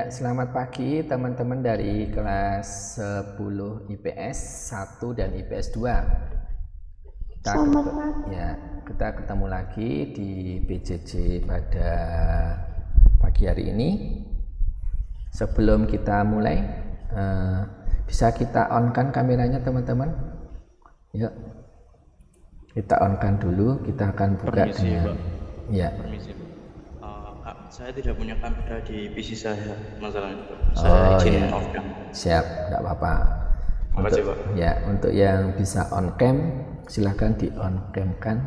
Ya, selamat pagi teman-teman dari kelas 10 IPS 1 dan IPS 2. Kita ketemu lagi di PJJ pada pagi hari ini. Sebelum kita mulai, bisa kita on-kan kameranya teman-teman. Yuk, kita on-kan dulu. Kita akan buka dengan ya. Permisi, saya tidak punya kamera di PC saya, masalahnya. Saya izin off cam. Siap, nggak apa-apa. Makasih, Pak. Ya, untuk yang bisa on cam, silahkan di on cam kan.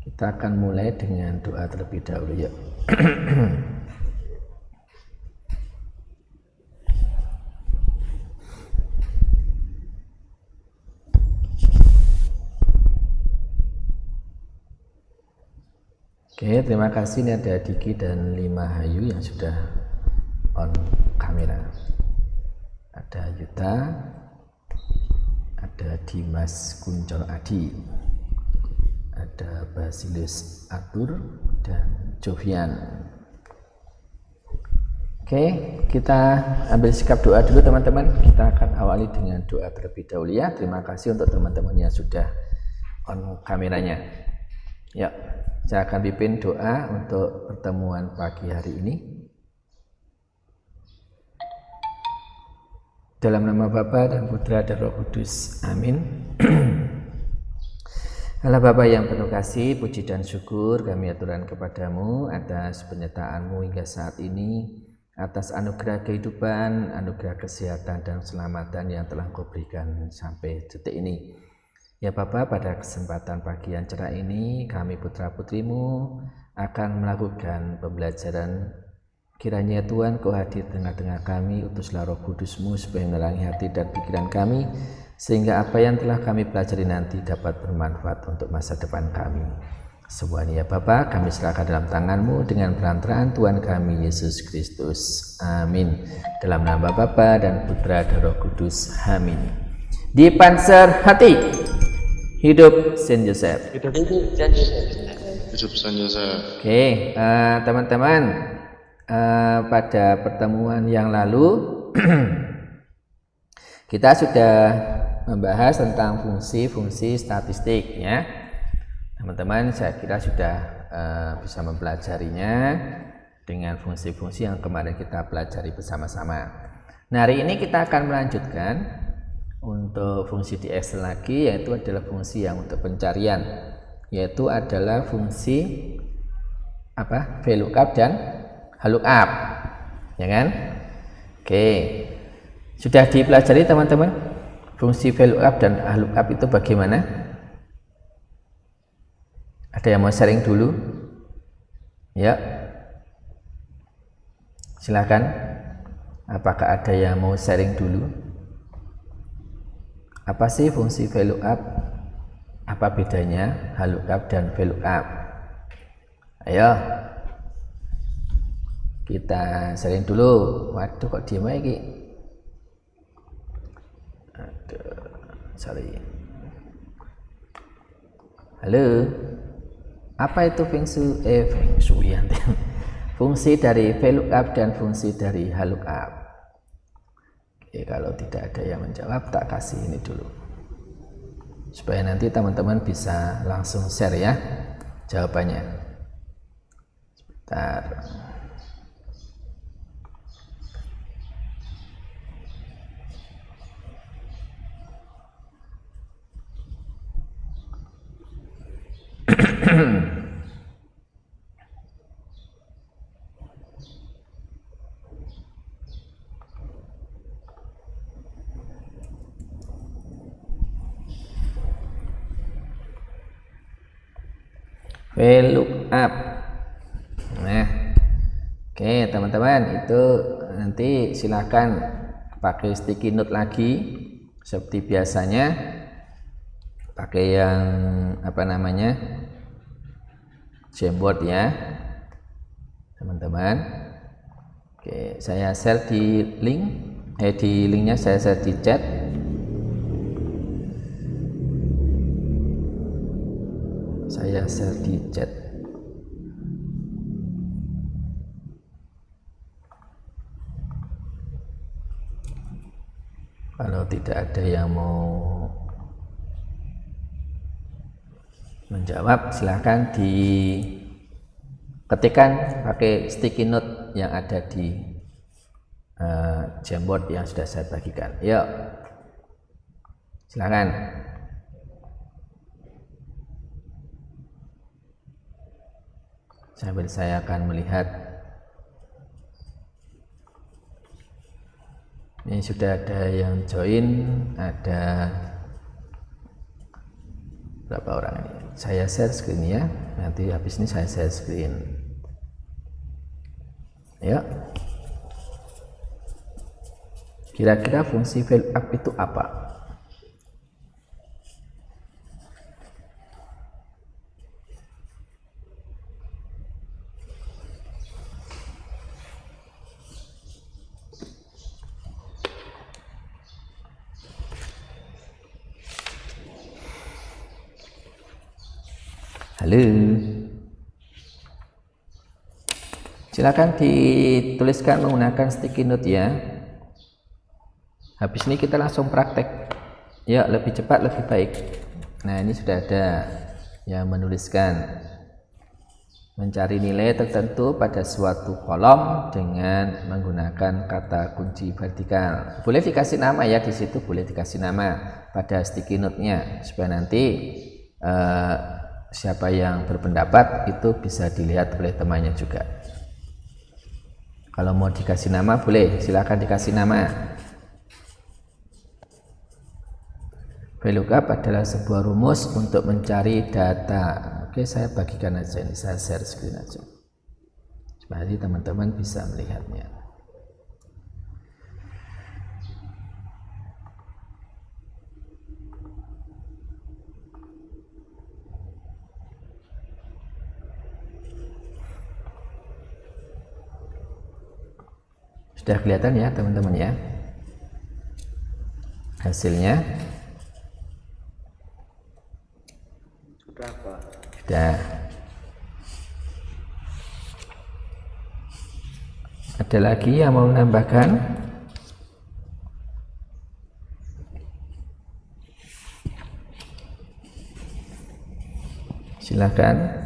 Kita akan mulai dengan doa terlebih dahulu, yuk. Oke, terima kasih. Ini ada Diki dan Lima Hayu yang sudah on kamera. Ada Yuta, ada Dimas Kuncoro Adi, ada Basilus Atur dan Jovian. Oke, kita ambil sikap doa dulu teman-teman. Kita akan awali dengan doa terlebih dahulu ya. Terima kasih untuk teman-teman yang sudah on kameranya. Ya, saya akan pimpin doa untuk pertemuan pagi hari ini. Dalam nama Bapa dan Putra dan Roh Kudus. Amin. Allah Bapa yang penuh kasih, puji dan syukur kami aturkan kepadamu atas penyertaan-Mu hingga saat ini, atas anugerah kehidupan, anugerah kesehatan dan keselamatan yang telah Kau berikan sampai detik ini. Ya Bapa, pada kesempatan pagi yang cerah ini kami putra-putrimu akan melakukan pembelajaran. Kiranya Tuhan Kau hadir tengah-tengah kami, utuslah Roh Kudus-Mu supaya menerangi hati dan pikiran kami, sehingga apa yang telah kami pelajari nanti dapat bermanfaat untuk masa depan kami. Semuanya ya Bapa, kami serahkan dalam tangan-Mu dengan perantaraan Tuhan kami Yesus Kristus. Amin. Dalam nama Bapa dan Putra dan Roh Kudus. Amin. Di panser hati. Hidup Saint Joseph. Hidup Saint Joseph. Oke, teman-teman, pada pertemuan yang lalu kita sudah membahas tentang fungsi-fungsi statistik ya. Teman-teman, saya kira sudah bisa mempelajarinya dengan fungsi-fungsi yang kemarin kita pelajari bersama-sama. Nah, hari ini kita akan melanjutkan untuk fungsi di Excel lagi, yaitu adalah fungsi yang untuk pencarian, yaitu adalah fungsi VLOOKUP dan HLOOKUP, ya kan? Oke, sudah dipelajari teman-teman fungsi VLOOKUP dan HLOOKUP itu bagaimana? Ada yang mau sharing dulu? Ya, silakan. Apakah ada yang mau sharing dulu? Apa sih fungsi VLOOKUP? Apa bedanya HLOOKUP dan VLOOKUP? Ayo, kita sharing dulu. Waduh, kok diem lagi? Aduh, sorry. Halo, apa itu fungsi dari VLOOKUP dan fungsi dari HLOOKUP? Oke, kalau tidak ada yang menjawab, tak kasih ini dulu supaya nanti teman-teman bisa langsung share ya jawabannya. Sebentar. VLOOKUP. Nah, oke teman-teman, itu nanti silakan pakai sticky note lagi seperti biasanya, pakai yang Jamboard ya teman-teman. Oke, saya share di link, di linknya saya share di chat. Saya share di chat. Kalau tidak ada yang mau menjawab, silahkan diketikkan pakai sticky note yang ada di Jamboard yang sudah saya bagikan. Yuk, silahkan. Sambil saya akan melihat. Ini sudah ada yang join, ada berapa orang ini? Saya share screen ya. Nanti habis ini saya share screen. Ya. Kira-kira fungsi value up itu apa? Halo. Silakan dituliskan menggunakan sticky note ya. Habis ini kita langsung praktek. Ya, lebih cepat lebih baik. Nah, ini sudah ada yang menuliskan mencari nilai tertentu pada suatu kolom dengan menggunakan kata kunci vertikal. Boleh dikasih nama ya, di situ boleh dikasih nama pada sticky note-nya supaya nanti siapa yang berpendapat itu bisa dilihat oleh temannya juga. Kalau mau dikasih nama boleh, silakan dikasih nama. VLOOKUP adalah sebuah rumus untuk mencari data. Oke, saya bagikan aja ini, saya share screen aja supaya teman-teman bisa melihatnya. Sudah kelihatan ya teman-teman ya hasilnya? Sudah, Pak. Sudah. Ada lagi yang mau menambahkan? Silakan.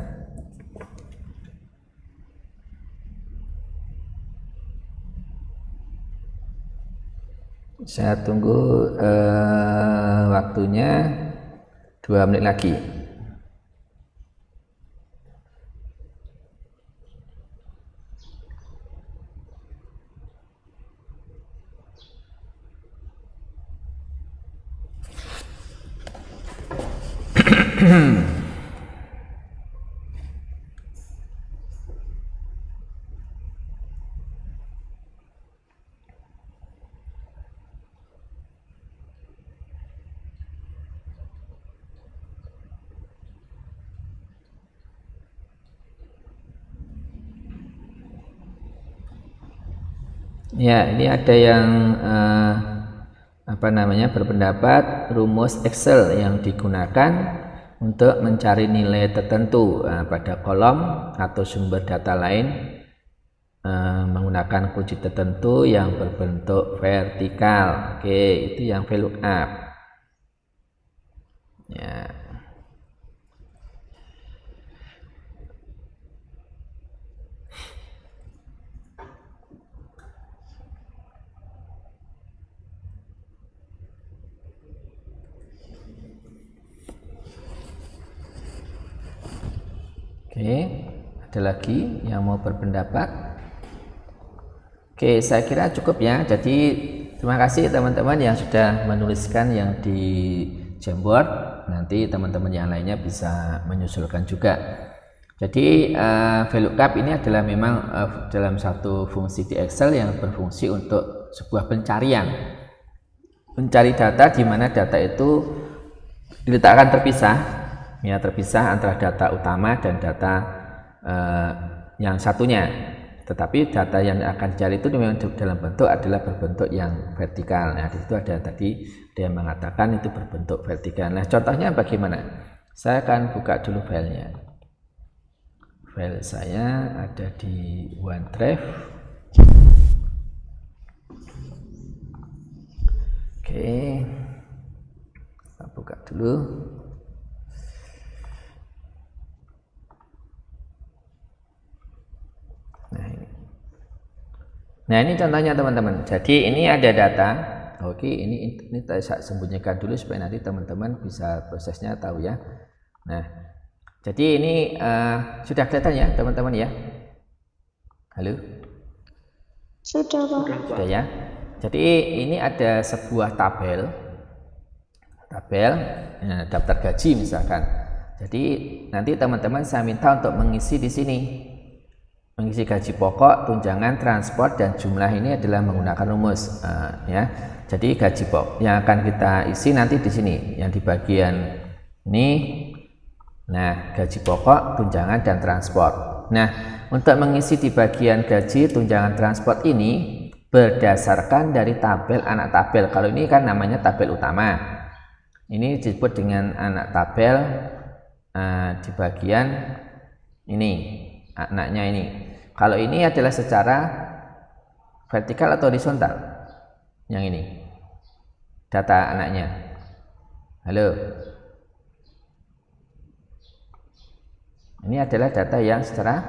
Saya tunggu waktunya 2 menit lagi. Ya, ini ada yang berpendapat rumus Excel yang digunakan untuk mencari nilai tertentu pada kolom atau sumber data lain menggunakan kunci tertentu yang berbentuk vertikal. Oke, itu yang VLOOKUP. Ya. Oke, ada lagi yang mau berpendapat? Oke, saya kira cukup ya. Jadi terima kasih teman-teman yang sudah menuliskan yang di Jamboard. Nanti teman-teman yang lainnya bisa menyusulkan juga. Jadi VLOOKUP ini adalah memang dalam satu fungsi di Excel yang berfungsi untuk sebuah pencarian. Mencari data di mana data itu diletakkan terpisah. Ya, terpisah antara data utama dan data yang satunya. Tetapi data yang akan dicari itu memang dalam bentuk adalah berbentuk yang vertikal. Nah, di situ ada tadi dia mengatakan itu berbentuk vertikal. Nah, contohnya bagaimana? Saya akan buka dulu filenya. File saya ada di OneDrive. Oke, kita buka dulu. Nah ini contohnya teman-teman. Jadi ini ada data. Oke, ini saya sembunyikan dulu supaya nanti teman-teman bisa prosesnya tahu ya. Nah, jadi ini sudah kelihatan ya teman-teman ya. Halo. Sudah, Pak. Sudah ya. Jadi ini ada sebuah tabel daftar gaji misalkan. Jadi nanti teman-teman saya minta untuk mengisi di sini. Mengisi gaji pokok, tunjangan, transport, dan jumlah ini adalah menggunakan rumus ya. Jadi gaji pokok yang akan kita isi nanti di sini, yang di bagian ini. Nah, gaji pokok, tunjangan, dan transport. Nah, untuk mengisi di bagian gaji, tunjangan, transport ini berdasarkan dari tabel anak tabel. Kalau ini kan namanya tabel utama. Ini disebut dengan anak tabel di bagian ini. Anaknya ini. Kalau ini adalah secara vertikal atau horizontal? Yang ini. Data anaknya. Halo. Ini adalah data yang secara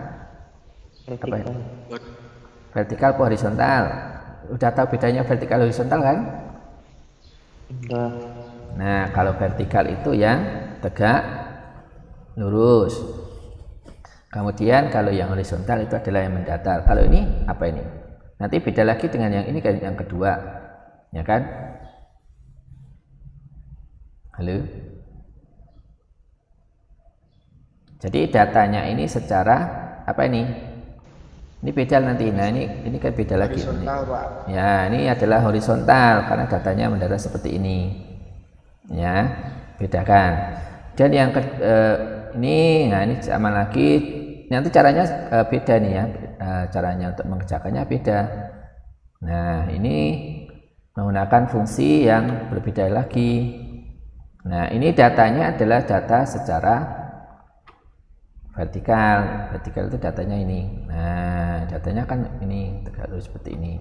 apa ya? Vertikal atau horizontal? Udah tahu bedanya vertikal horizontal kan? Enggak. Nah, kalau vertikal itu yang tegak lurus. Kemudian kalau yang horizontal itu adalah yang mendatar. Kalau ini apa ini? Nanti beda lagi dengan yang ini kan yang kedua. Ya kan? Halo. Jadi datanya ini secara apa ini? Ini beda nanti. Nah, ini kan beda lagi. Horizontal, Pak. Ya, ini adalah horizontal karena datanya mendatar seperti ini. Ya, bedakan. Dan yang ini, nah ini sama lagi. Nanti caranya beda nih ya, caranya untuk mengerjakannya beda. Nah, ini menggunakan fungsi yang berbeda lagi. Nah, ini datanya adalah data secara vertikal. Vertikal itu datanya ini. Nah, datanya kan ini tegak lurus seperti ini.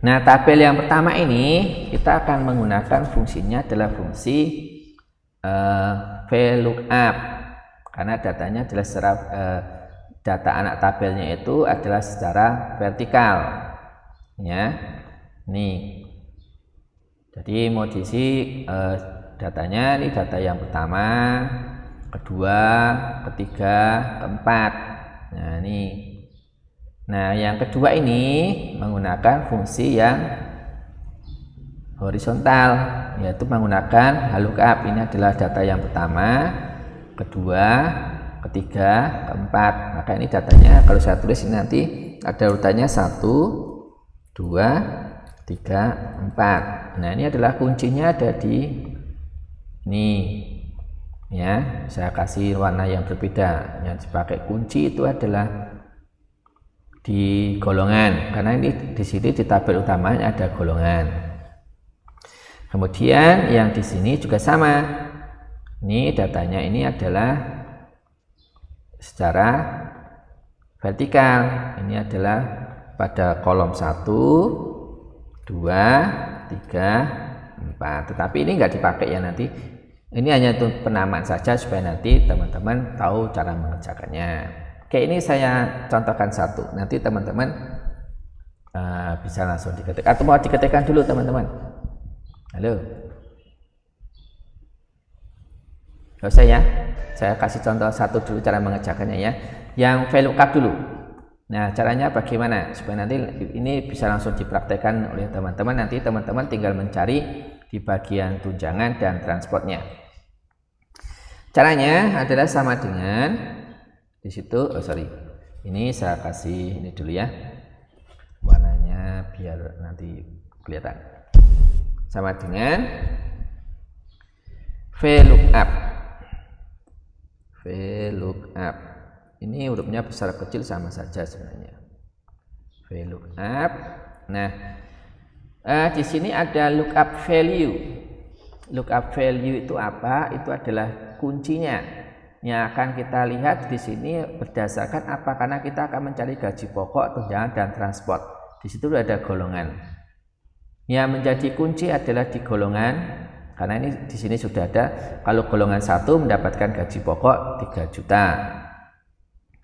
Nah, tabel yang pertama ini kita akan menggunakan fungsinya adalah fungsi VLOOKUP. Karena datanya adalah secara data anak tabelnya itu adalah secara vertikal, ya. Nih, jadi mau diisi datanya ini data yang pertama, kedua, ketiga, keempat. Nah ini, nah yang kedua ini menggunakan fungsi yang horizontal, yaitu menggunakan VLOOKUP. Ini adalah data yang pertama, kedua, ketiga, keempat. Maka ini datanya kalau saya tulis ini nanti ada urutannya 1, 2, 3, 4. Nah, ini adalah kuncinya ada di ini. Ya, saya kasih warna yang berbeda. Yang dipakai kunci itu adalah di golongan. Karena ini di sini di tabel utamanya ada golongan. Kemudian yang di sini juga sama. Ini datanya ini adalah secara vertikal. Ini adalah pada kolom 1, 2, 3, 4. Tetapi ini enggak dipakai ya nanti. Ini hanya untuk penamaan saja supaya nanti teman-teman tahu cara mengerjakannya. Oke, ini saya contohkan satu. Nanti teman-teman bisa langsung diketik. Atau mau diketikkan dulu teman-teman? Halo. Gak usah ya, saya kasih contoh satu dulu cara mengerjakannya ya. Yang VLOOKUP dulu. Nah, caranya bagaimana supaya nanti ini bisa langsung dipraktekkan oleh teman-teman. Nanti teman-teman tinggal mencari di bagian tunjangan dan transportnya. Caranya adalah sama dengan di situ. Ini saya kasih ini dulu ya, warnanya biar nanti kelihatan. Sama dengan VLOOKUP. VLOOKUP ini hurufnya besar kecil sama saja sebenarnya. VLOOKUP. Nah, di sini ada lookup value. Lookup value itu apa? Itu adalah kuncinya yang akan kita lihat di sini berdasarkan apa? Karena kita akan mencari gaji pokok, tunjangan dan transport. Di situ ada golongan. Yang menjadi kunci adalah di golongan, karena ini di sini sudah ada, kalau golongan 1 mendapatkan gaji pokok 3 juta.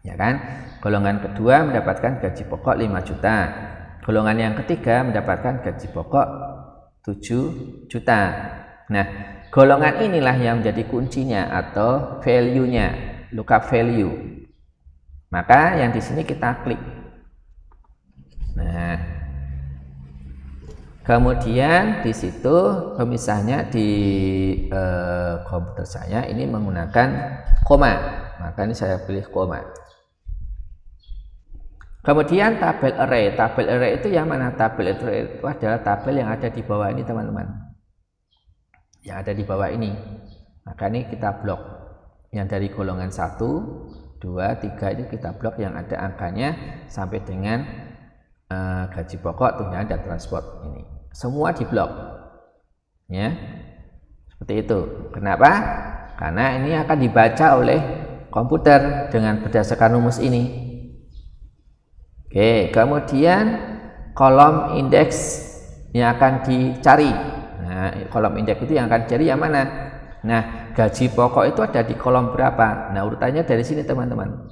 Ya kan? Golongan kedua mendapatkan gaji pokok 5 juta. Golongan yang ketiga mendapatkan gaji pokok 7 juta. Nah, golongan inilah yang menjadi kuncinya atau value-nya, lookup value. Maka yang di sini kita klik. Nah, kemudian di situ pemisahnya di komputer saya ini menggunakan koma. Maka ini saya pilih koma. Kemudian tabel array. Tabel array itu yang mana? Tabel array itu adalah tabel yang ada di bawah ini, teman-teman. Yang ada di bawah ini. Maka ini kita blok. Yang dari golongan 1, 2, 3 ini kita blok yang ada angkanya sampai dengan gaji pokok, tunjangan dan transport ini. Semua di blok. Ya. Seperti itu. Kenapa? Karena ini akan dibaca oleh komputer dengan berdasarkan rumus ini. Oke, kemudian kolom indeks yang akan dicari. Nah, kolom indeks itu yang akan dicari yang mana? Nah, gaji pokok itu ada di kolom berapa? Nah, urutannya dari sini, teman-teman.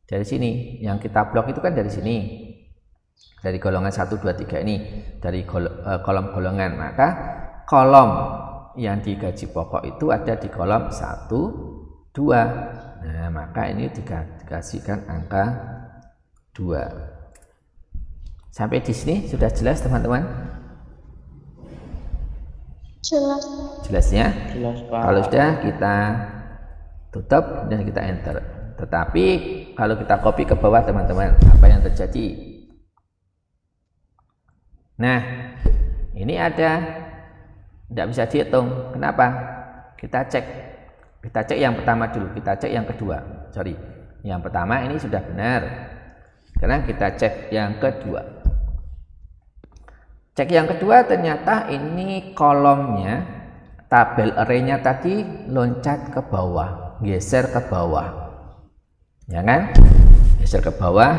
Dari sini. Yang kita blok itu kan dari sini. Dari golongan 1, 2, 3 ini. Dari kolom golongan. Maka kolom yang digaji pokok itu ada di kolom 1, 2. Nah, maka ini dikasihkan angka 2. Sampai di sini sudah jelas, teman-teman? Jelas. Jelasnya? Jelas, Pak. Kalau sudah, kita tutup dan kita enter. Tetapi kalau kita copy ke bawah, teman-teman, apa yang terjadi? Nah, ini ada, tidak bisa dihitung. Kenapa? Kita cek yang pertama dulu, kita cek yang kedua. Sorry, yang pertama ini sudah benar. Sekarang kita cek yang kedua. Cek yang kedua, ternyata ini kolomnya, tabel array-nya tadi loncat ke bawah, geser ke bawah. Ya kan? Geser ke bawah,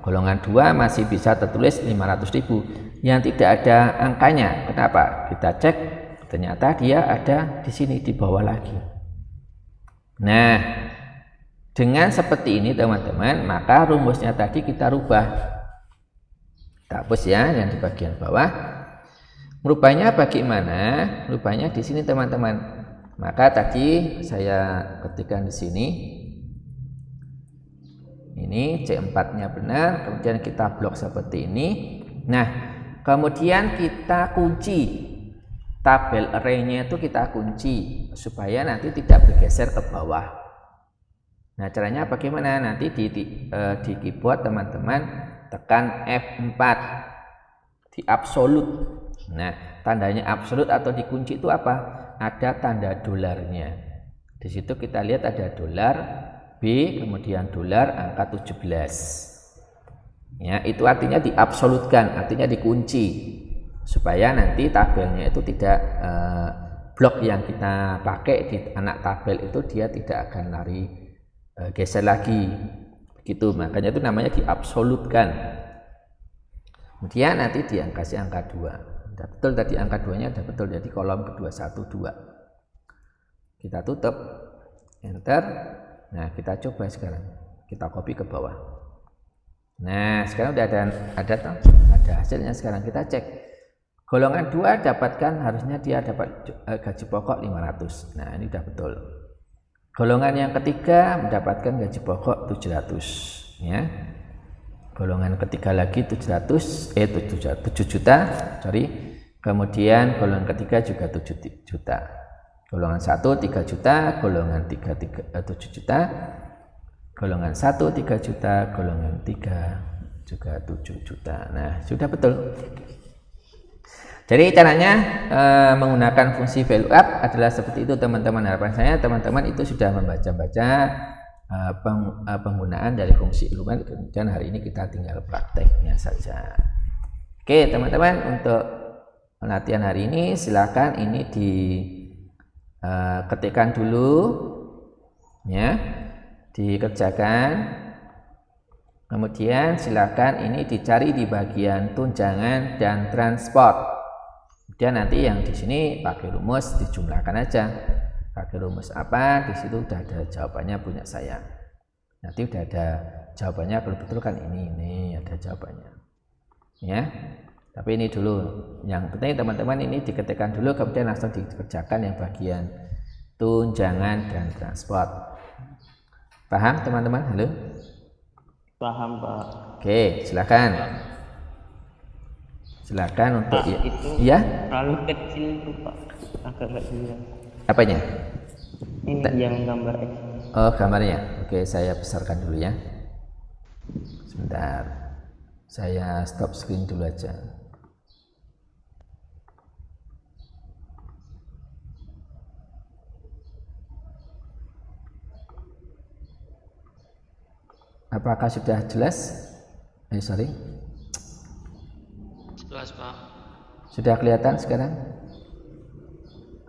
golongan 2 masih bisa tertulis 500.000 yang tidak ada angkanya. Kenapa? Kita cek, ternyata dia ada di sini di bawah lagi. Nah, dengan seperti ini, teman-teman, maka rumusnya tadi kita rubah. Kita hapus ya yang di bagian bawah. Merubahnya bagaimana? Rubahnya di sini, teman-teman. Maka tadi saya ketikkan di sini. Ini C4-nya benar, kemudian kita blok seperti ini. Nah, kemudian kita kunci tabel array-nya, itu kita kunci supaya nanti tidak bergeser ke bawah. Nah, caranya bagaimana? Nanti di keyboard, teman-teman, tekan F4 di absolut. Nah, tandanya absolut atau dikunci itu apa? Ada tanda dolarnya. Di situ kita lihat ada dolar B, kemudian dolar angka 17. Ya, itu artinya diabsolutkan, artinya dikunci supaya nanti tabelnya itu tidak blok yang kita pakai di anak tabel itu dia tidak akan lari geser lagi. Begitu, makanya itu namanya diabsolutkan. Kemudian nanti kasih angka 2. Sudah betul tadi angka 2-nya sudah betul, jadi kolom kedua 1, 2. Kita tutup, enter. Nah, kita coba sekarang, kita copy ke bawah. Nah, sekarang udah ada hasilnya. Sekarang kita cek. Golongan 2 dapatkan, harusnya dia dapat gaji pokok 500. Nah, ini udah betul. Golongan yang ketiga mendapatkan gaji pokok 700, ya. Golongan ketiga lagi 7 juta, sorry. Kemudian golongan ketiga juga 7 juta. Golongan 1 3 juta, golongan 3 7 juta. Golongan 1 3 juta, golongan 3 juga 7 juta. Nah, sudah betul. Jadi caranya menggunakan fungsi value up adalah seperti itu, teman-teman. Harapan saya teman-teman itu sudah membaca-baca penggunaan dari fungsi lookup, dan hari ini kita tinggal prakteknya saja. Oke, teman-teman, untuk latihan hari ini silakan ini diketikkan dulu, ya, dikerjakan. Kemudian silakan ini dicari di bagian tunjangan dan transport. Kemudian nanti yang di sini pakai rumus dijumlahkan aja. Pakai rumus apa? Di situ udah ada jawabannya punya saya. Nanti udah ada jawabannya, kalau betul kan ini ada jawabannya. Ya. Tapi ini dulu. Yang penting teman-teman ini diketikkan dulu, kemudian langsung dikerjakan yang bagian tunjangan dan transport. Paham teman-teman? Halo? Paham, Pak. Oke, silakan. Silakan untuk Pak, itu iya. terlalu kecil tuh, Pak. Agak nggak jelas. Apanya? Ini yang gambar X. Oh, gambarnya. Oke, saya besarkan dulu ya. Sebentar. Saya stop screen dulu aja. Apakah sudah jelas? Sorry. Jelas, Pak. Sudah kelihatan sekarang?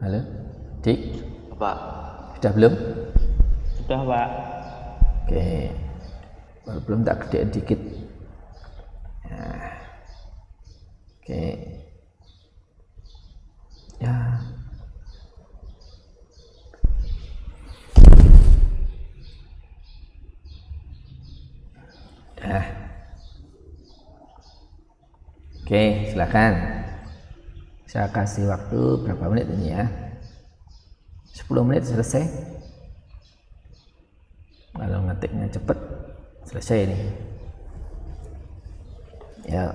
Halo? Dik? Pak. Sudah belum? Sudah, Pak. Oke. Kalau belum tak gedein dikit. Nah. Oke. Ya. Dah. Oke, silakan. Saya kasih waktu berapa menit ini ya? 10 menit selesai. Kalau ngetiknya cepet selesai ini. Ya.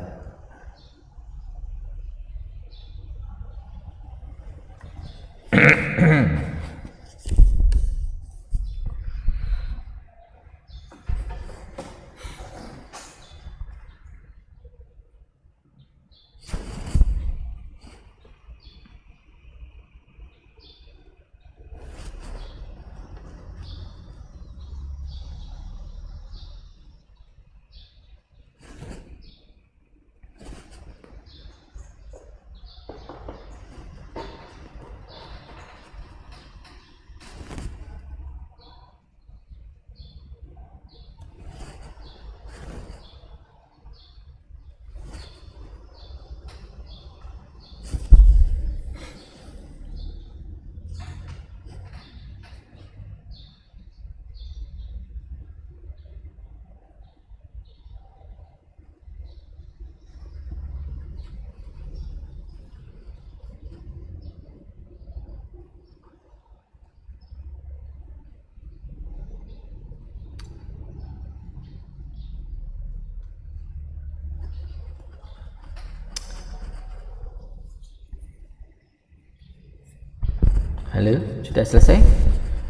Halo, sudah selesai?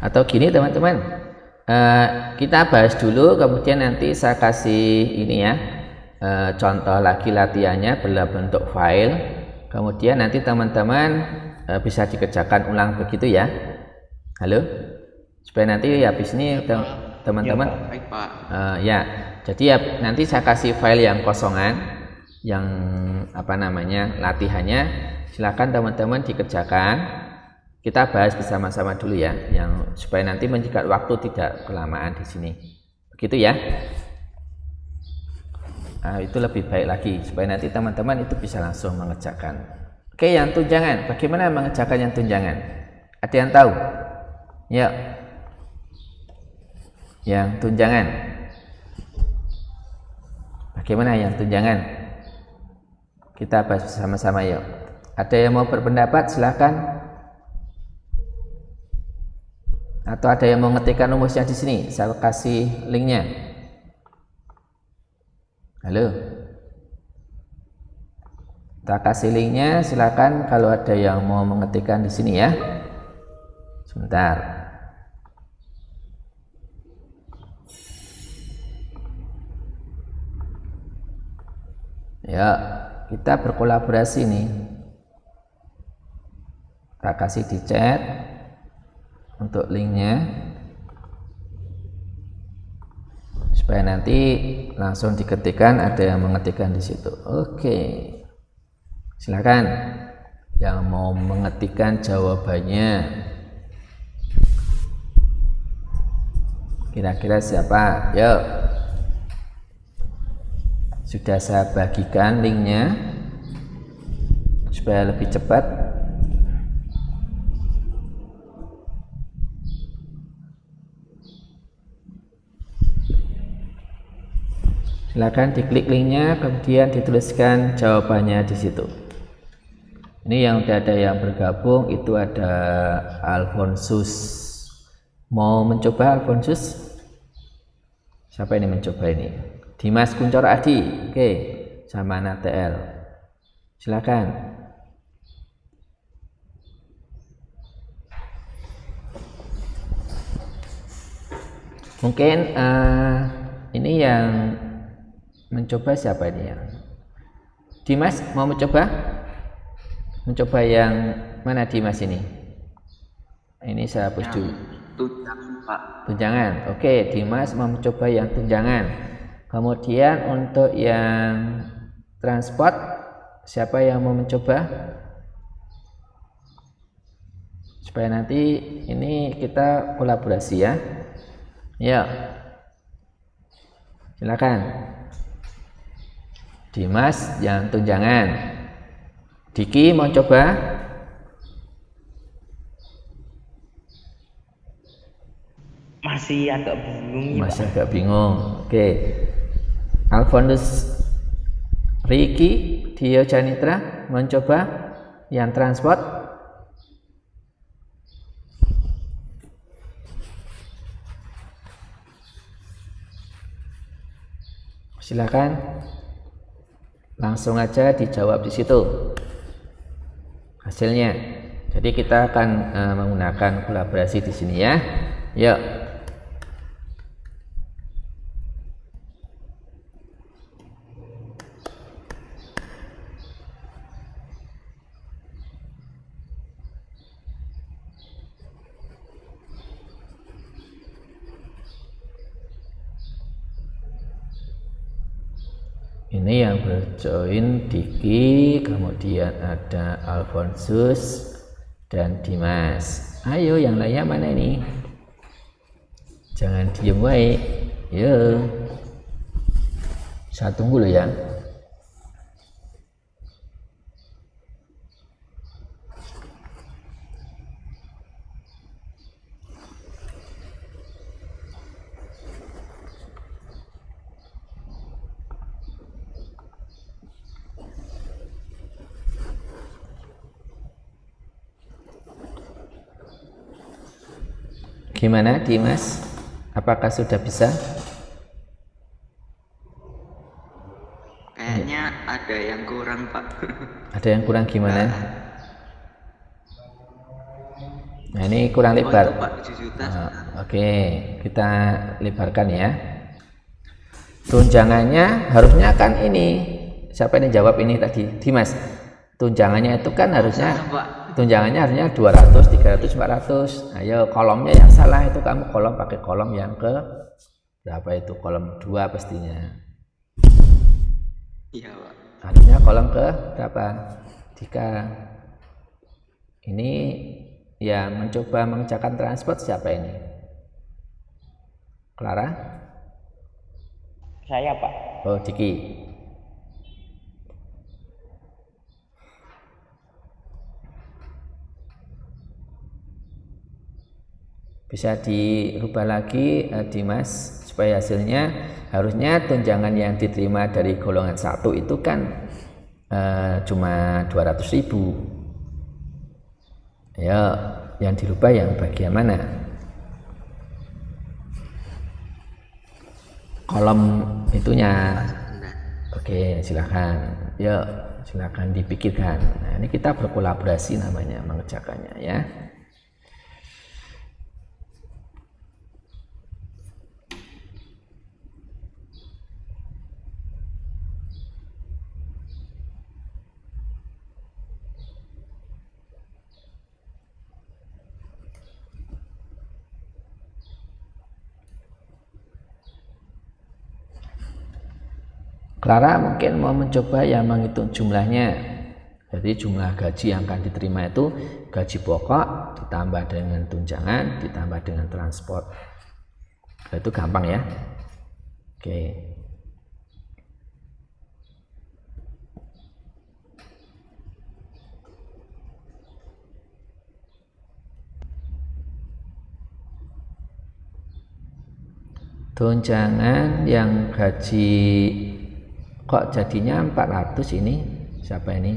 Atau gini teman-teman, kita bahas dulu, kemudian nanti saya kasih ini ya, contoh lagi latihannya berbentuk file, kemudian nanti teman-teman bisa dikerjakan ulang begitu ya. Halo, supaya nanti habis ini teman-teman Baik, Pak. ya, jadi ya nanti saya kasih file yang kosongan, yang apa namanya latihannya, silakan teman-teman dikerjakan. Kita bahas bersama-sama dulu ya, yang supaya nanti menjaga waktu tidak kelamaan di sini. Begitu ya. Nah, itu lebih baik lagi supaya nanti teman-teman itu bisa langsung mengerjakan. Oke, yang tunjangan, bagaimana mengerjakan yang tunjangan? Ada yang tahu? Ya. Yang tunjangan. Bagaimana yang tunjangan? Kita bahas bersama-sama yuk. Ada yang mau berpendapat? Silakan. Atau ada yang mau ngetikkan rumusnya di sini? Saya kasih linknya. Halo. Kita kasih linknya. Silakan kalau ada yang mau mengetikkan di sini ya. Sebentar. Ya, kita berkolaborasi nih. Kita kasih di chat untuk linknya supaya nanti langsung diketikkan, ada yang mengetikkan di situ. Oke, silakan yang mau mengetikkan jawabannya. Kira-kira siapa? Yuk, sudah saya bagikan linknya supaya lebih cepat. Silakan diklik linknya, kemudian dituliskan jawabannya di situ. Ini yang udah ada yang bergabung, itu ada Alfonsus. Mau mencoba Alfonsus? Siapa ini mencoba ini? Dimas Kuncoro Adi, oke, sama TL. Silakan. Mungkin ini yang mencoba siapa ini ya? Dimas mau mencoba? Mencoba yang mana Dimas ini? Ini saya hapus dulu. Tunjangan, Pak. Tunjangan. Oke, Dimas mau mencoba yang tunjangan. Kemudian untuk yang transport, siapa yang mau mencoba? Supaya nanti ini kita kolaborasi ya. Ya. Silakan. Dimas yang tunjangan. Diki mau coba? Masih agak bingung ya, Masih Pak. agak bingung. Oke. Alfonsus Riki Dio Janitra mencoba yang transport. Silakan. Langsung aja dijawab di situ hasilnya. Jadi kita akan menggunakan kolaborasi di sini ya. Yuk. Ini yang berjoin Diki, kemudian ada Alfonsus dan Dimas. Ayo yang lainnya mana ini? Jangan diem wae. Yo. Saya tunggu loh ya. Gimana Dimas? Apakah sudah bisa? Kayaknya ada yang kurang, Pak. Ada yang kurang gimana? Nah ini kurang lebar. Itu, Pak, 7 juta. Oke, kita lebarkan ya. Tunjangannya harusnya kan ini. Siapa ini jawab ini tadi? Dimas. Tunjangannya itu kan harusnya Pak. tunjangannya harusnya 200, 300, 400. Ayo kolomnya yang salah itu kamu pakai kolom yang ke berapa itu? Kolom 2 pastinya. Iya, Pak. Harusnya kolom ke berapa? 3. Ini yang mencoba mengerjakan transport siapa ini? Clara? Saya, Pak. Oh, Diki. Bisa dirubah lagi Dimas supaya hasilnya harusnya tunjangan yang diterima dari golongan 1 itu kan cuma 200.000. Ya, yang dirubah yang bagian mana? Kolom itunya. Oke, silakan. Ya, silakan dipikirkan. Nah, ini kita berkolaborasi namanya mengerjakannya ya. Clara mungkin mau mencoba yang menghitung jumlahnya. Jadi jumlah gaji yang akan diterima itu gaji pokok ditambah dengan tunjangan ditambah dengan transport. Itu gampang ya. Oke. Tunjangan yang gaji kok jadinya 400 ini siapa ini?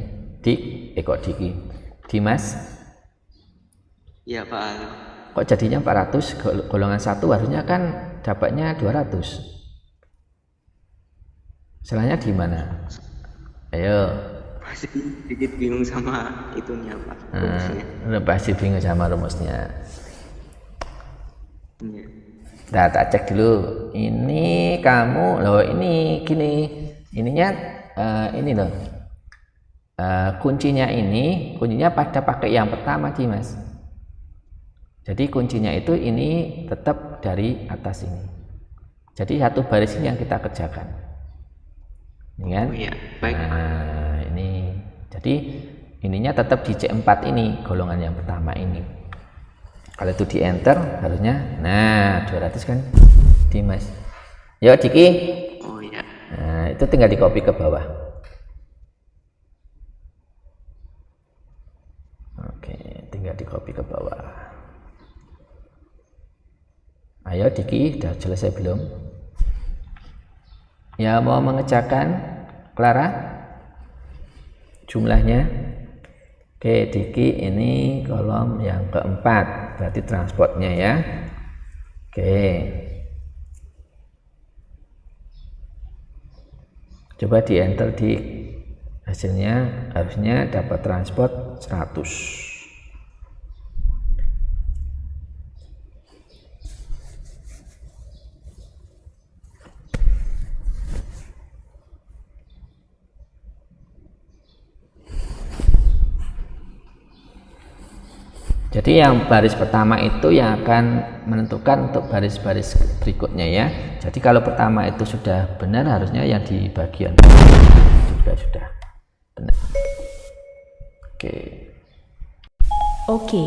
Kok Diki? Dimas? Iya Pak. Kok jadinya 400? Golongan 1 harusnya kan dapatnya 200. Salahnya di mana? Ayo. Masih sedikit bingung sama itunya Pak. Rumusnya. Pasti bingung sama rumusnya. Iya. Nah, tak cek dulu. Ini kamu loh, ini gini. Ininya ini loh. Kuncinya pada pakai yang pertama sih, Mas. Jadi kuncinya itu ini tetap dari atas ini. Jadi satu baris ini yang kita kerjakan. Ini kan? Oh iya, baik. Nah, ini. Jadi ininya tetap di C4 ini, golongan yang pertama ini. Kalau itu di enter harusnya, nah 200 kan Dimas. Yuk Diki. Oh iya. Nah itu tinggal di copy ke bawah. Oke, tinggal di copy ke bawah. Ayo Diki, udah selesai belum? Ya mau mengerjakan Clara jumlahnya. Oke, Diki ini kolom yang keempat, berarti transportnya ya. Oke. Coba di enter di hasilnya, harusnya dapat transport 100. Jadi yang baris pertama itu yang akan menentukan untuk baris-baris berikutnya ya. Jadi kalau pertama itu sudah benar, harusnya yang di bagian juga sudah benar. Oke. Oke.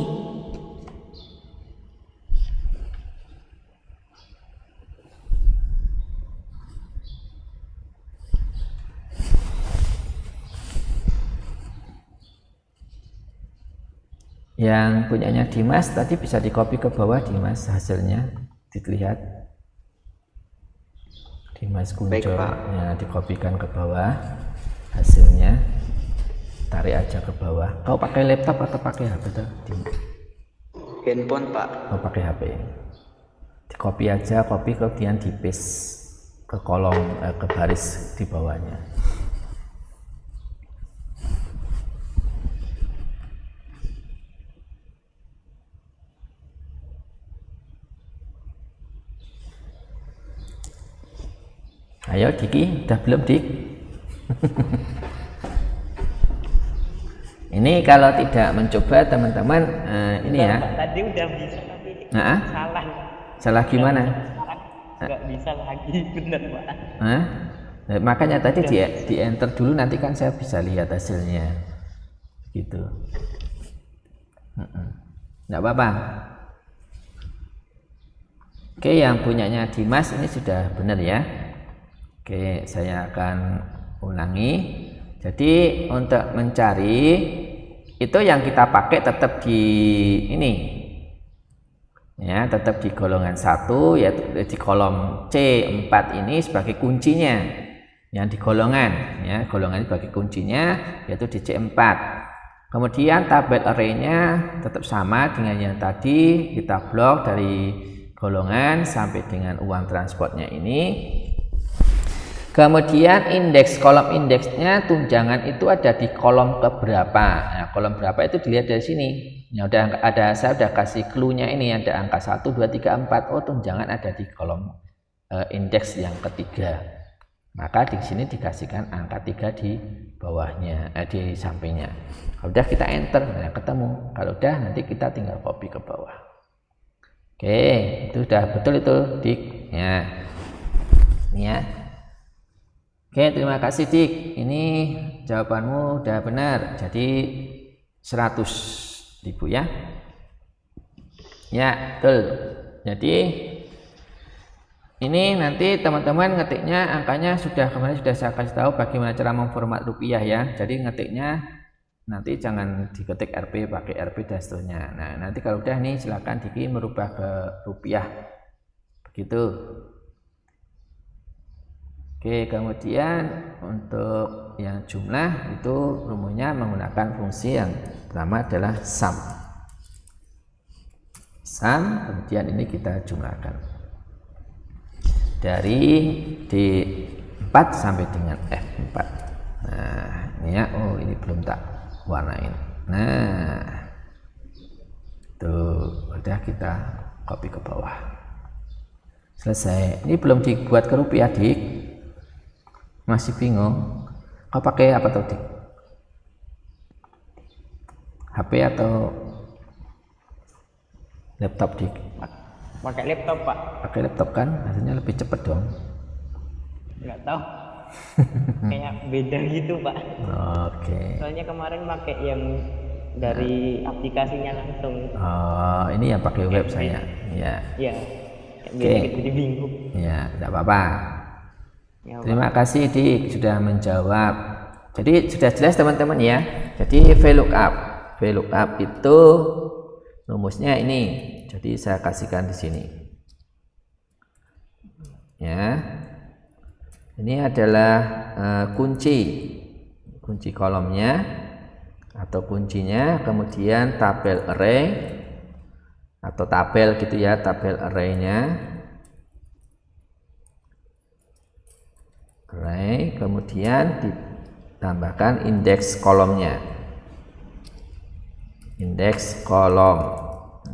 Yang punyanya Dimas tadi bisa di copy ke bawah, Dimas, hasilnya dilihat. Dimas Kunco ya, dikopikan ke bawah hasilnya, tarik aja ke bawah. Kau pakai laptop atau pakai HP tuh? Handphone Pak. Kau pakai HP. Di copy aja, copy kemudian di paste ke kolom ke baris di bawahnya. Ayo Diki, udah belum Dik? Ini kalau tidak mencoba teman-teman, ini ya. Tadi udah bisa tapi salah. Salah gimana? Nggak bisa lagi, bener Pak. Nah, makanya tadi di enter dulu, nanti kan saya bisa lihat hasilnya. Gitu. Nggak apa-apa. Oke, yang punyanya Dimas ini sudah benar ya. Oke, saya akan ulangi. Jadi untuk mencari itu yang kita pakai tetap di ini ya, tetap di golongan 1, yaitu di kolom C4 ini sebagai kuncinya. Yang di golongan ya, golongan ini sebagai kuncinya yaitu di C4. Kemudian tabel array-nya tetap sama dengan yang tadi, kita blok dari golongan sampai dengan uang transportnya ini. Kemudian indeks, kolom indeksnya tunjangan itu ada di kolom keberapa. Nah, kolom berapa itu dilihat dari sini. Ya udah ada, saya udah kasih clue-nya ini, ada angka 1 2 3 4. Oh, tunjangan ada di kolom indeks yang ketiga. Maka di sini dikasihkan angka 3 di bawahnya, di sampingnya. Kalau udah kita enter, nah ketemu. Kalau udah nanti kita tinggal copy ke bawah. Oke, itu udah betul itu, Dik. Ya. Ini ya. Oke, terima kasih Dik. Ini jawabanmu udah benar. Jadi 100.000 ya. Ya, betul. Jadi ini nanti teman-teman ngetiknya angkanya sudah kemarin sudah saya kasih tahu bagaimana cara memformat rupiah ya. Jadi ngetiknya nanti jangan diketik Rp, pakai Rp dan seterusnya. Nah, nanti kalau udah nih silakan Diki merubah ke rupiah. Begitu. Oke, kemudian untuk yang jumlah itu rumusnya menggunakan fungsi yang pertama adalah sum. Sum, kemudian ini kita jumlahkan dari D4 sampai dengan F4. Nah, ini ya, oh ini belum tak warnain. Nah, tuh udah kita copy ke bawah. Selesai. Ini belum dibuat ke rupiah, Dik. Masih bingung? Kau pakai apa tuh, Dik? HP atau laptop, Dik? Pakai laptop, Pak. Pakai laptop kan? Hasilnya lebih cepat dong. Nggak tahu. Kayak beda gitu, Pak. Oke. Soalnya kemarin pakai yang dari aplikasinya langsung. Oh, ini yang pakai web saya. Ya. Ya. Oke. Jadi bingung. Ya, tidak apa-apa. Ya, Terima kasih, Dik, sudah menjawab. Jadi sudah jelas teman-teman ya. Jadi VLOOKUP itu rumusnya ini. Jadi saya kasihkan di sini. Ya. Ini adalah kunci kolomnya atau kuncinya, kemudian tabel array atau tabel gitu ya, tabel arraynya. Array, kemudian ditambahkan indeks kolomnya, indeks kolom.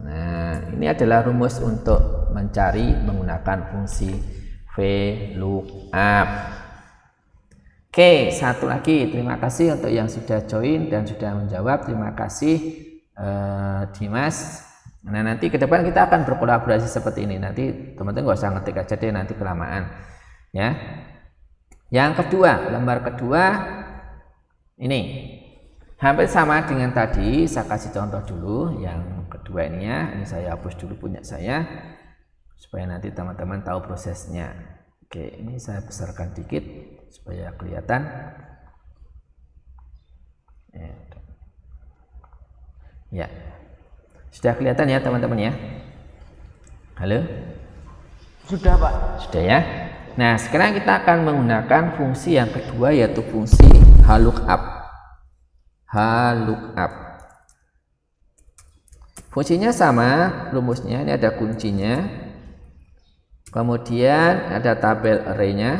Nah, ini adalah rumus untuk mencari menggunakan fungsi VLOOKUP. Oke, satu lagi, terima kasih untuk yang sudah join dan sudah menjawab. Terima kasih Dimas. Nah, nanti ke depan kita akan berkolaborasi seperti ini. Nanti teman-teman nggak usah ngetik aja deh, nanti kelamaan ya. Yang kedua, lembar kedua ini hampir sama dengan tadi. Saya kasih contoh dulu yang kedua ini ya. Ini saya hapus dulu punya saya supaya nanti teman-teman tahu prosesnya. Oke, ini saya besarkan dikit supaya kelihatan. Ya, sudah kelihatan ya teman-teman ya. Halo? Sudah, Pak. Sudah ya. Nah, sekarang kita akan menggunakan fungsi yang kedua, yaitu fungsi HLOOKUP. HLOOKUP. Fungsinya sama, rumusnya ini ada kuncinya. Kemudian ada tabel arraynya.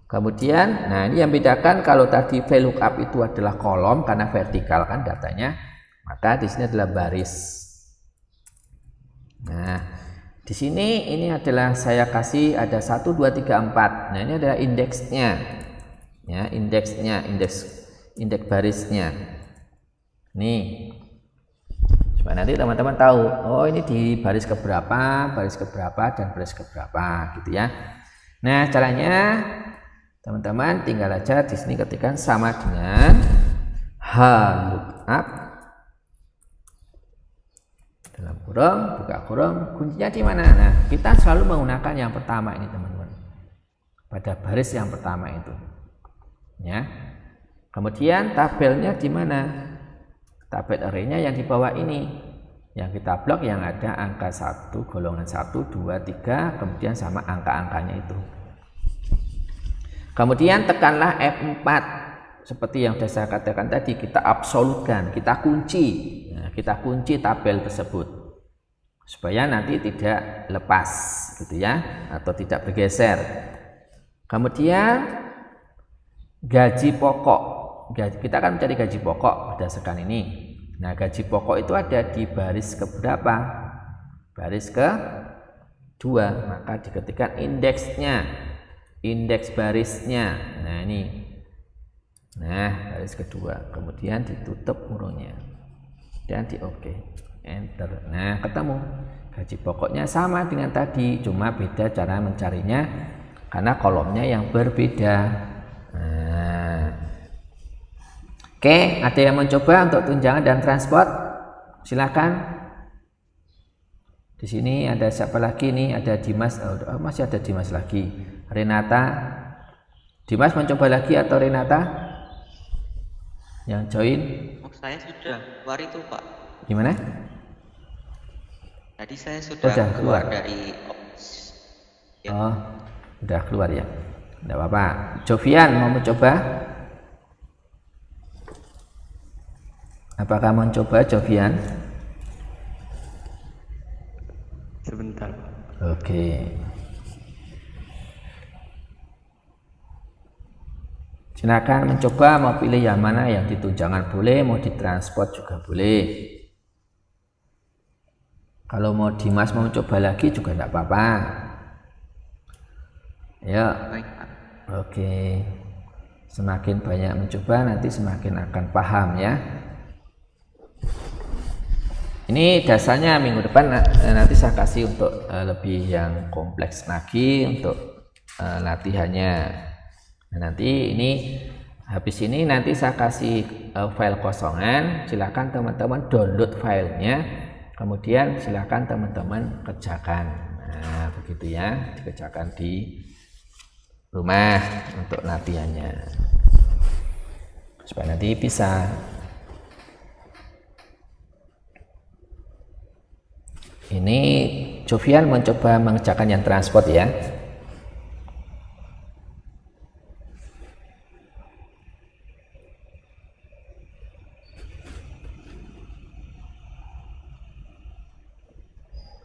Kemudian, nah ini yang bedakan kalau tadi VLOOKUP itu adalah kolom karena vertikal kan datanya, maka di sini adalah baris. Nah, di sini ini adalah saya kasih ada 1, 2, 3, 4. Nah, ini adalah indeksnya. Ya, indeksnya, indeks barisnya. Nih. Supaya nanti teman-teman tahu, oh ini di baris keberapa, dan baris keberapa gitu ya. Nah, caranya teman-teman tinggal aja di sini ketikkan sama dengan HLOOKUP dalam kurung, buka kurung, kuncinya di mana? Nah, kita selalu menggunakan yang pertama ini teman-teman, pada baris yang pertama itu ya. Kemudian tabelnya di mana? Tabel arraynya yang di bawah ini, yang kita blok yang ada angka 1, golongan 1, 2, 3, kemudian sama angka-angkanya itu. Kemudian tekanlah F4 seperti yang sudah saya katakan tadi, kita absolutkan, kita kunci. Nah, kita kunci tabel tersebut supaya nanti tidak lepas gitu ya, atau tidak bergeser. Kemudian gaji pokok, kita akan mencari gaji pokok berdasarkan ini. Nah, gaji pokok itu ada di baris keberapa? Baris ke-2, maka diketikkan indeksnya, indeks barisnya. Nah, ini. Nah, baris kedua, kemudian ditutup kurungnya dan di oke, enter. Nah, ketemu gaji pokoknya sama dengan tadi, cuma beda cara mencarinya karena kolomnya yang berbeda. Nah, oke, ada yang mencoba untuk tunjangan dan transport? Silakan. Di sini ada siapa lagi nih? Ada Dimas. Oh, masih ada Dimas lagi. Renata. Dimas mencoba lagi atau Renata? Yang join? Oh, saya sudah keluar itu, Pak. Gimana? Tadi saya sudah keluar dari ya. Oh, Udah keluar ya? Tidak apa-apa. Jovian mau mencoba? Apakah mau mencoba, Jovian? Sebentar, Pak. Oke. Silakan mencoba, mau pilih yang mana, yang ditunjangan boleh, mau ditransport juga boleh. Kalau mau Dimas mau coba lagi juga tidak apa-apa. Ya. Baik, Pak. Oke. Semakin banyak mencoba nanti semakin akan paham ya. Ini dasarnya minggu depan nanti saya kasih untuk lebih yang kompleks lagi untuk latihannya. Nah, nanti ini habis ini nanti saya kasih file kosongan, silakan teman-teman download filenya, kemudian silakan teman-teman kerjakan. Nah, begitu ya, dikerjakan di rumah untuk latihannya supaya nanti bisa. Ini Jovian mencoba mengerjakan yang transport ya.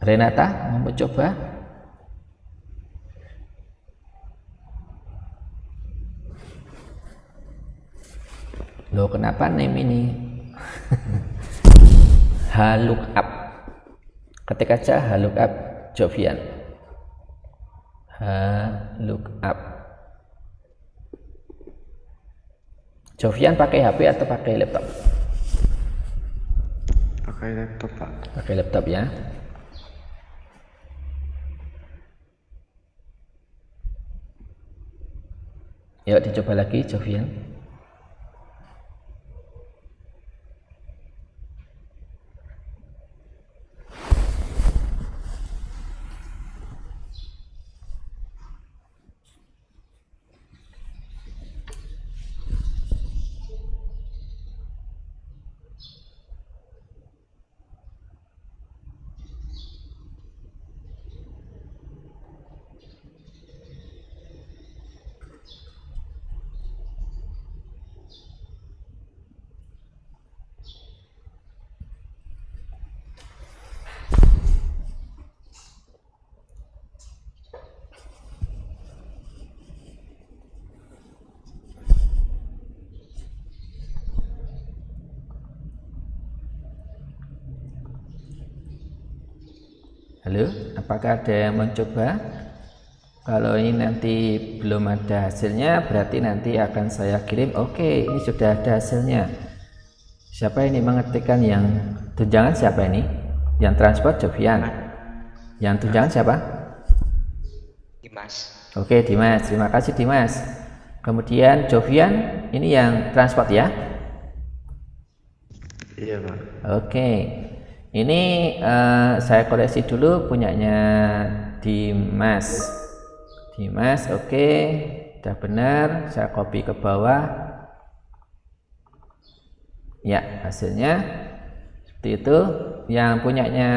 Renata mau mencoba? Loh, kenapa name ini? Lookup. Ketik aja lookup Jovian. Lookup. Jovian pakai HP atau pakai laptop? Pakai laptop, Pak. Pakai laptop ya. Yuk dicoba lagi Jovian. Halo, apakah ada yang mencoba? Kalau ini nanti belum ada hasilnya, berarti nanti akan saya kirim. Oke, ini sudah ada hasilnya. Siapa ini mengetikkan yang tunjangan? Siapa ini? Yang transport Jovian. Yang tunjangan siapa? Dimas. Oke, Dimas. Terima kasih Dimas. Kemudian Jovian, ini yang transport ya? Iya, Pak. Oke. Ini saya koreksi dulu punyanya Dimas. Dimas, oke, udah benar. Saya copy ke bawah. Ya, hasilnya seperti itu. Yang punyanya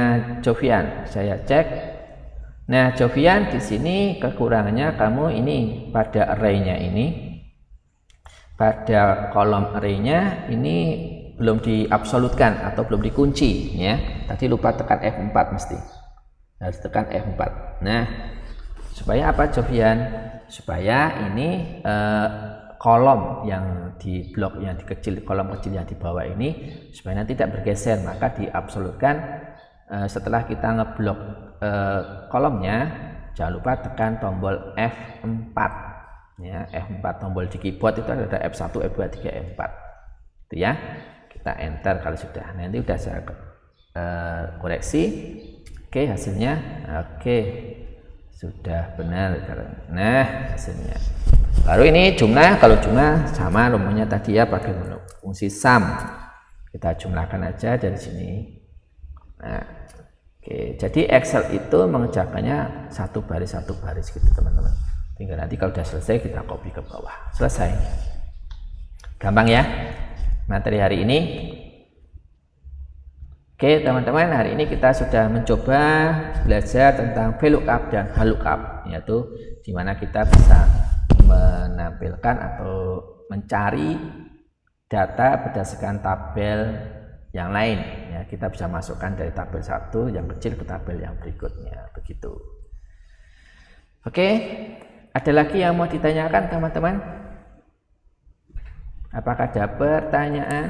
Jovian, saya cek. Nah, Jovian di sini kekurangannya kamu ini pada array-nya ini, pada kolom array-nya ini belum diabsolutkan atau belum dikunci ya. Tadi lupa tekan F4 mesti. Harus tekan F4. Nah, supaya apa Jovian? Supaya ini kolom yang di blok yang dikecil, kolom kecil yang di bawah ini supaya nanti tidak bergeser, maka diabsolutkan setelah kita ngeblok kolomnya, jangan lupa tekan tombol F4 ya. F4 tombol di keyboard itu ada F1, F2, F3, F4 itu ya. Kita enter kalau sudah. Nanti udah saya koreksi. Oke, hasilnya oke, sudah benar. Nah, hasilnya baru ini jumlah. Kalau jumlah sama rumusnya tadi ya, pakai fungsi sum. Kita jumlahkan aja dari sini. Nah, oke, jadi Excel itu mengerjakannya satu baris gitu teman-teman. Tinggal nanti kalau sudah selesai kita copy ke bawah. Selesai. Gampang ya materi hari ini. Oke teman-teman, hari ini kita sudah mencoba belajar tentang VLOOKUP dan HLOOKUP yaitu di mana kita bisa menampilkan atau mencari data berdasarkan tabel yang lain ya. Kita bisa masukkan dari tabel satu yang kecil ke tabel yang berikutnya, begitu. Oke, ada lagi yang mau ditanyakan teman-teman? Apakah ada pertanyaan?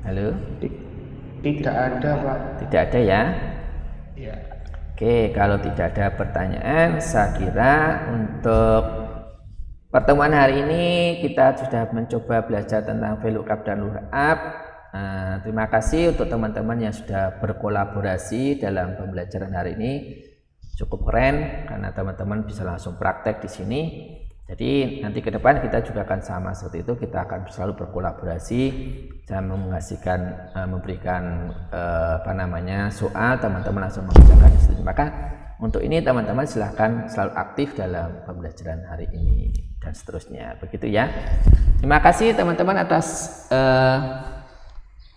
Halo? Tidak ada, Pak. Tidak ada ya? Ya. Oke, kalau tidak ada pertanyaan, saya kira untuk pertemuan hari ini kita sudah mencoba belajar tentang VLOOKUP dan LOOKUP. Terima kasih untuk teman-teman yang sudah berkolaborasi dalam pembelajaran hari ini. Cukup keren karena teman-teman bisa langsung praktek di sini. Jadi nanti ke depan kita juga akan sama seperti itu, kita akan selalu berkolaborasi dan memberikan soal, teman-teman langsung mengerjakan di situ. Maka untuk ini teman-teman silahkan selalu aktif dalam pembelajaran hari ini dan seterusnya, begitu ya. Terima kasih teman-teman atas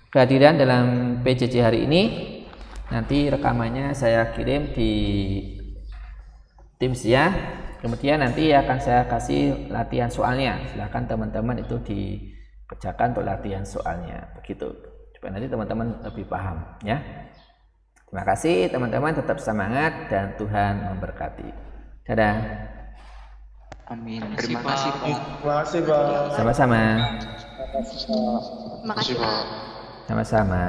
kehadiran dalam PJJ hari ini. Nanti rekamannya saya kirim di Teams ya. Kemudian nanti akan saya kasih latihan soalnya. Silakan teman-teman itu dikerjakan untuk latihan soalnya, begitu. Supaya nanti teman-teman lebih paham ya. Terima kasih teman-teman, tetap semangat dan Tuhan memberkati. Dadah. Amin. Terima kasih, Pak. Terima kasih, Pak. Sama-sama. Terima kasih, Pak. Makasih Pak. Sama-sama.